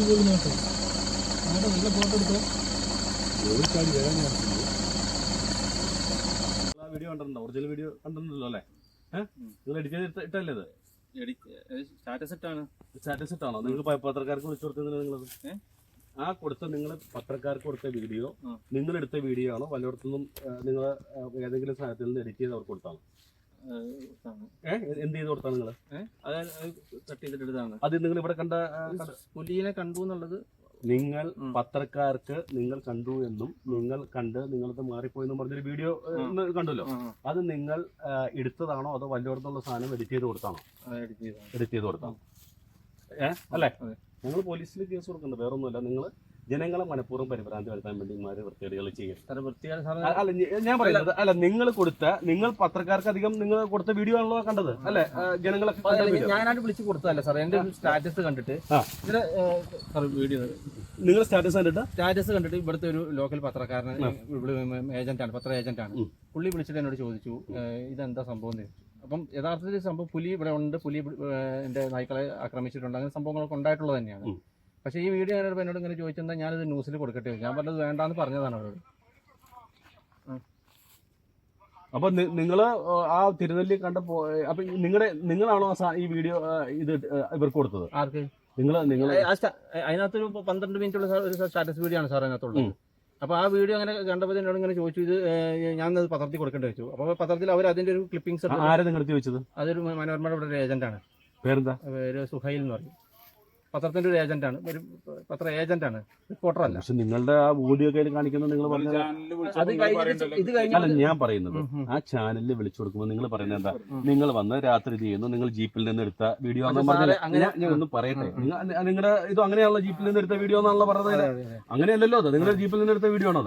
പോയി നോക്കാം. നല്ല ഫോട്ടോ എടുത്തോ. വീഡിയോ കണ്ടിട്ടുണ്ടോ? ഒറിജിനൽ വീഡിയോ കണ്ടിട്ടുണ്ടല്ലോ അല്ലേ? നിങ്ങൾ എഡിറ്റ് ചെയ്ത് ഇട്ടല്ലേ ഇത്? സ്റ്റാറ്റസ് ഇട്ടാണോ? നിങ്ങൾ പത്രക്കാർക്ക് വിളിച്ചു കൊടുത്തത് നിങ്ങളത്? ആ കൊടുത്ത നിങ്ങൾ പത്രക്കാർക്ക് കൊടുത്ത വീഡിയോ നിങ്ങൾ എടുത്ത വീഡിയോ ആണോ? വല്ലയിടത്തുനിന്നും നിങ്ങൾ ഏതെങ്കിലും സാധനത്തിൽ നിന്ന് എഡിറ്റ് ചെയ്ത് അവർക്ക് കൊടുത്താണോ? എന്ത് ചെയ്ത് കൊടുത്താണ് നിങ്ങൾ? അത് നിങ്ങൾ ഇവിടെ കണ്ട പുലിയെ കണ്ടു എന്നുള്ളത് നിങ്ങൾ പത്രക്കാർക്ക് നിങ്ങൾ കണ്ടു എന്നും നിങ്ങൾ കണ്ട് നിങ്ങളത് മാറിപ്പോയെന്നും പറഞ്ഞൊരു വീഡിയോ കണ്ടല്ലോ. അത് നിങ്ങൾ എടുത്തതാണോ അതോ വല്ലയിടത്തുള്ള സാധനം എഡിറ്റ് ചെയ്ത് കൊടുത്താണോ? എഡിറ്റ് ചെയ്ത് കൊടുത്താണോ? അല്ലേ? ഞങ്ങൾ പോലീസിൽ കേസ് കൊടുക്കുന്നുണ്ട്. വേറൊന്നുമല്ല, നിങ്ങൾ ജനങ്ങളെ മനഃപൂർവ്വം പരിഭ്രാന്തി വരുത്താൻ വേണ്ടി വൃത്തികേടുകൾ ചെയ്യും. അല്ല, ഞാൻ പറയുന്നത് അല്ല, നിങ്ങൾ പത്രക്കാർക്ക് അധികം നിങ്ങൾ കൊടുത്ത വീഡിയോ ആണല്ലോ കണ്ടത് അല്ലെ? ജനങ്ങളെ ഞാനായിട്ട് വിളിച്ചു കൊടുത്തതല്ല സാർ, എന്റെ സ്റ്റാറ്റസ് കണ്ടിട്ട് വീഡിയോ നിങ്ങൾ സ്റ്റാറ്റസ് കണ്ടിട്ട് ഇവിടുത്തെ ഒരു ലോക്കൽ പത്രക്കാരൻ ഏജന്റാണ്, പത്ര ഏജന്റാണ്. പുള്ളി വിളിച്ചിട്ട് എന്നോട് ചോദിച്ചു ഇതെന്താ സംഭവം എന്ന് ചോദിച്ചു. അപ്പം യഥാർത്ഥത്തിൽ സംഭവം പുലി ഇവിടെ ഉണ്ട്, പുലി എന്റെ നായ്ക്കളെ ആക്രമിച്ചിട്ടുണ്ട്, അങ്ങനെ സംഭവങ്ങളൊക്കെ ഉണ്ടായിട്ടുള്ളത് തന്നെയാണ്. പക്ഷേ ഈ വീഡിയോ ഞാനോട് എന്നോട് ഇങ്ങനെ ചോദിച്ചെന്താ ഞാനിത് ന്യൂസിൽ കൊടുക്കട്ടെ, ഞാൻ പറഞ്ഞത് വേണ്ടാന്ന് പറഞ്ഞതാണ് അവരോട്. അപ്പൊ നിങ്ങള് ആ തിരുനെല്ലി കണ്ടപ്പോ അപ്പൊ നിങ്ങളാണോ ഈ വീഡിയോ ഇത് ഇവർക്ക് കൊടുത്തത്? ആർക്ക്? നിങ്ങൾ അതിനകത്തൊരു 12 മിനിറ്റുള്ള ഒരു സ്റ്റാറ്റസ് വീഡിയോ ആണ് സാർ അതിനകത്തുള്ളത്. അപ്പോൾ ആ വീഡിയോ അങ്ങനെ കണ്ടപ്പോൾ എന്നോട് ഇങ്ങനെ ചോദിച്ചു ഇത് ഞാനത് പത്രത്തിൽ കൊടുക്കേണ്ടി വെച്ചു. അപ്പോൾ പത്രത്തിൽ അവർ അതിന്റെ ഒരു ക്ലിപ്പിംഗ്സ് ആരെ നിങ്ങൾ ചോദിച്ചത്? അതൊരു മനോരമയുടെ ഇവിടെ ഒരു ഏജന്റാണ്. പേരെന്താ? പേര് സുഹൈൽ എന്ന് പറയും. പത്രത്തിന്റെ ഒരു ഏജന്റാണ്, ഒരു പത്ര ഏജന്റാണ്, റിപ്പോർട്ടർ അല്ല. പക്ഷെ നിങ്ങളുടെ ആ വീഡിയോ കയ്യിൽ കാണിക്കുന്നത് നിങ്ങൾ പറഞ്ഞത് ഇത് കഴിഞ്ഞാൽ ഞാൻ പറയുന്നത് ആ ചാനലിൽ വിളിച്ചു കൊടുക്കുമ്പോൾ നിങ്ങൾ പറയുന്നത് എന്താ? നിങ്ങൾ വന്ന് രാത്രി ഇത് ചെയ്യുന്നു, നിങ്ങൾ ജീപ്പിൽ നിന്ന് എടുത്ത വീഡിയോ ഞാൻ ഒന്ന് പറയട്ടെ. നിങ്ങളുടെ ഇത് അങ്ങനെയാണല്ലോ, ജീപ്പിൽ നിന്ന് എടുത്ത വീഡിയോ എന്നാണല്ലോ പറഞ്ഞത്. അങ്ങനെയല്ലല്ലോ, അത് നിങ്ങളുടെ ജീപ്പിൽ നിന്ന് എടുത്ത വീഡിയോ ആണോ?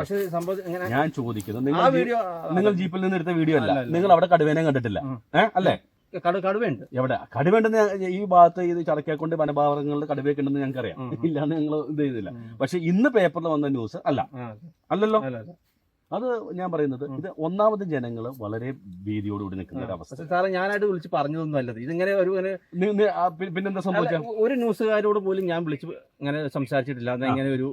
ഞാൻ ചോദിക്കുന്നത് നിങ്ങൾ ജീപ്പിൽ നിന്ന് എടുത്ത വീഡിയോ അല്ല, നിങ്ങൾ അവിടെ കടുവേനെ കണ്ടിട്ടില്ല അല്ലേ? കടുവയുണ്ട്. എവിടെ കടുവേണ്ടെന്ന്? ഈ ഭാഗത്ത് ഇത് ചടക്കേക്കൊണ്ട് വനഭാഗങ്ങളിൽ കടുവയൊക്കെ ഉണ്ടെന്ന് ഞങ്ങൾക്കറിയാം, ഇല്ലാന്ന് ഞങ്ങൾ ഇത് ചെയ്തില്ല. പക്ഷെ ഇന്ന് പേപ്പറിൽ വന്ന ന്യൂസ് അല്ലല്ലോ. അത് ഞാൻ പറയുന്നത് ഇത് ഒന്നാമത് ജനങ്ങൾ വളരെ ഭീതിയോടുകൂടി നിൽക്കുന്ന ഒരു അവസ്ഥ. സാറേ ഞാനായിട്ട് വിളിച്ച് പറഞ്ഞതൊന്നും അല്ലത്. ഇതിങ്ങനെ പിന്നെന്താ സംഭവിച്ചത്? ഒരു ന്യൂസുകാരോട് പോലും ഞാൻ വിളിച്ച് ഇങ്ങനെ സംസാരിച്ചിട്ടില്ല, ഇങ്ങനെ ഒരു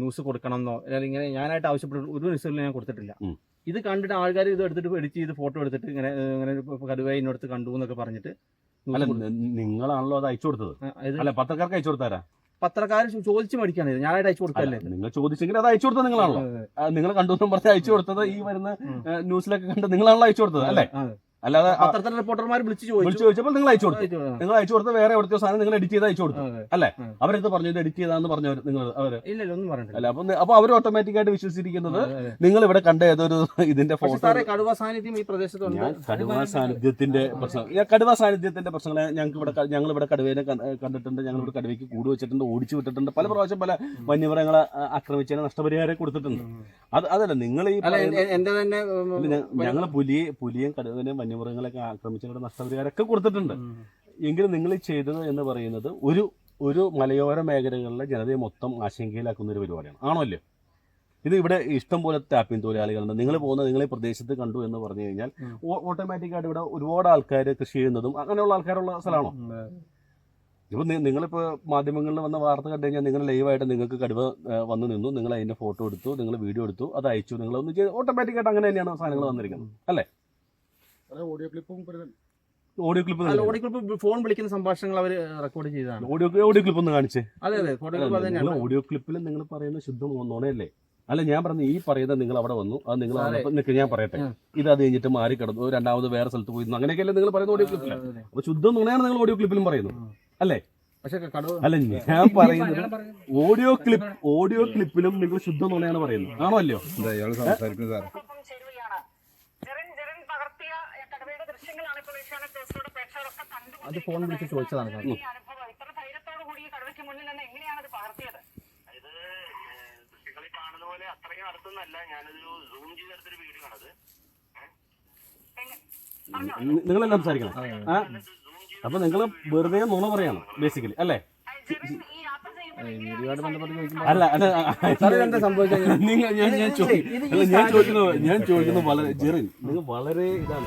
ന്യൂസ് കൊടുക്കണമെന്നോ അല്ലെങ്കിൽ ഇങ്ങനെ ഞാനായിട്ട് ആവശ്യപ്പെട്ട ഒരു ന്യൂസുകളിൽ ഞാൻ കൊടുത്തിട്ടില്ല. ഇത് കണ്ടിട്ട് ആൾക്കാർ ഇത് എടുത്തിട്ട് എഡിറ്റ് ചെയ്ത് ഫോട്ടോ എടുത്തിട്ട് ഇങ്ങനെ കടുവയെ ഇന്നടുത്ത് കണ്ടു എന്നൊക്കെ പറഞ്ഞിട്ട്. അല്ല, നിങ്ങളാണല്ലോ അത് അയച്ചു കൊടുത്തത്. അല്ല, പത്രക്കാർക്ക് അയച്ചു കൊടുത്താരാ? പത്രക്കാർ ചോദിച്ചു മേടിക്കാണ്, ഞാനായിട്ട് അയച്ചു കൊടുക്കല്ലേ. നിങ്ങൾ ചോദിച്ചെങ്കിൽ അത് അയച്ചു കൊടുത്തത് നിങ്ങളാണല്ലോ. നിങ്ങൾ കണ്ടുവെന്നും പറഞ്ഞ് അയച്ചു കൊടുത്തത് ഈ വരുന്ന ന്യൂസിലൊക്കെ കണ്ട് നിങ്ങളാണല്ലോ അയച്ചു കൊടുത്തത് അല്ലേ? അല്ലാതെ പത്രത്തിലെ റിപ്പോർട്ടർമാർ വിളിച്ചു ചോദിച്ചപ്പോൾ നിങ്ങൾ അയച്ചു കൊടുത്തു. നിങ്ങൾ അയച്ചു കൊടുത്ത വേറെ എവിടുത്തെ സാധനം നിങ്ങൾ എഡിറ്റ് ചെയ്ത് അയച്ചു കൊടുത്തു അല്ലേ? അവരെന്ത് പറഞ്ഞു ഇത് എഡിറ്റ് ചെയ്താന്ന് പറഞ്ഞവർ നിങ്ങൾ അവര് അല്ല? അപ്പൊ അവർ ഓട്ടോമാറ്റിക് ആയിട്ട് വിശ്വസിച്ചിരിക്കുന്നത് നിങ്ങൾ ഇവിടെ കണ്ട ഏതൊരു ഇതിന്റെ ഫോട്ടോ. കടുവ സാന്നിധ്യം ഈ പ്രദേശത്തുണ്ട്. കടുവ സാന്നിധ്യത്തിന്റെ പ്രശ്നങ്ങളെ ഞങ്ങൾ ഇവിടെ കടുവേനെ കണ്ടിട്ടുണ്ട്. ഞങ്ങൾ ഇവിടെ കടുവയ്ക്ക് കൂട് വെച്ചിട്ടുണ്ട്, ഓടിച്ചു വിട്ടിട്ടുണ്ട്, പല പ്രാവശ്യം പല വന്യമൃഗങ്ങളെ ആക്രമിച്ചതിന് നഷ്ടപരിഹാരം കൊടുത്തിട്ടുണ്ട്. അതല്ല നിങ്ങൾ ഈ ഞങ്ങൾ പുലിയും കടുവനെയും വന്യമൃഗങ്ങളൊക്കെ ആക്രമിച്ചവരുടെ നഷ്ടപരിഹാരമൊക്കെ കൊടുത്തിട്ടുണ്ട്. എങ്കിലും നിങ്ങൾ ചെയ്തത് എന്ന് പറയുന്നത് ഒരു മലയോര മേഖലകളിലെ ജനതയെ മൊത്തം ആശങ്കയിലാക്കുന്ന ഒരു പരിപാടിയാണ്, ആണല്ലോ? ഇത് ഇവിടെ ഇഷ്ടം പോലെ ടാപ്പിംഗ് തൊഴിലാളികളുണ്ട്. നിങ്ങൾ ഈ പ്രദേശത്ത് കണ്ടു എന്ന് പറഞ്ഞു കഴിഞ്ഞാൽ ഓട്ടോമാറ്റിക്കായിട്ട് ഇവിടെ ഒരുപാട് ആൾക്കാർ കൃഷി ചെയ്യുന്നതും അങ്ങനെയുള്ള ആൾക്കാരുള്ള സ്ഥലമാണോ? ഇപ്പൊ നിങ്ങളിപ്പോ മാധ്യമങ്ങളിൽ വന്ന വാർത്ത കണ്ടു കഴിഞ്ഞാൽ നിങ്ങൾ ലൈവായിട്ട് നിങ്ങൾക്ക് കടുവ വന്നു നിന്നു, നിങ്ങൾ അതിന്റെ ഫോട്ടോ എടുത്തു, നിങ്ങൾ വീഡിയോ എടുത്തു, അത് അയച്ചു, നിങ്ങൾ ഒന്ന് ചെയ്ത് ഓട്ടോമാറ്റിക്കായിട്ട് അങ്ങനെ തന്നെയാണ് സാധനങ്ങൾ വന്നിരിക്കുന്നത് അല്ലേ? ഓഡിയോ ക്ലിപ്പ് ഫോൺ വിളിക്കുന്ന സംഭാഷണങ്ങൾ അവർ റെക്കോർഡ് ചെയ്തതാണ്. ഓഡിയോ ക്ലിപ്പ് ഒന്ന് കാണിച്ചേ. അതെ, ഓഡിയോ ക്ലിപ്പിൽ നിങ്ങൾ പറയുന്ന ശുദ്ധം നുണയല്ലേ? അല്ല, ഞാൻ പറഞ്ഞു ഈ പറയുന്നത് നിങ്ങൾ അവിടെ വന്നു, അത് നിങ്ങൾ ഞാൻ പറയട്ടെ, ഇത് അത് കഴിഞ്ഞിട്ട് മാറി കിടന്നു, രണ്ടാമത് വേറെ സ്ഥലത്ത് പോയിരുന്നു, അങ്ങനെയൊക്കെയല്ലേ നിങ്ങൾ പറയുന്ന ഓഡിയോ ക്ലിപ്പില്? അപ്പൊ ശുദ്ധം നുണയാണ് നിങ്ങൾ ഓഡിയോ ക്ലിപ്പിലും പറയുന്നു അല്ലേ? അല്ല, ഞാൻ പറയുന്നത് ഓഡിയോ ക്ലിപ്പിലും നിങ്ങൾ ശുദ്ധം നുണയാണ് പറയുന്നത്, ആണോ അല്ലയോ? അത് ഫോൺ വിളിച്ച് ചോദിച്ചതാണ് സാർ. നിങ്ങളെല്ലാം സംസാരിക്കണം. അപ്പൊ നിങ്ങൾ വെറുതെ നുണ പറയാണ് ബേസിക്കലി അല്ലേ? അല്ല, ഞാൻ ചോദിക്കുന്നത് വളരെ ജെറിൻ, നിങ്ങൾ വളരെ ഇതാണ്.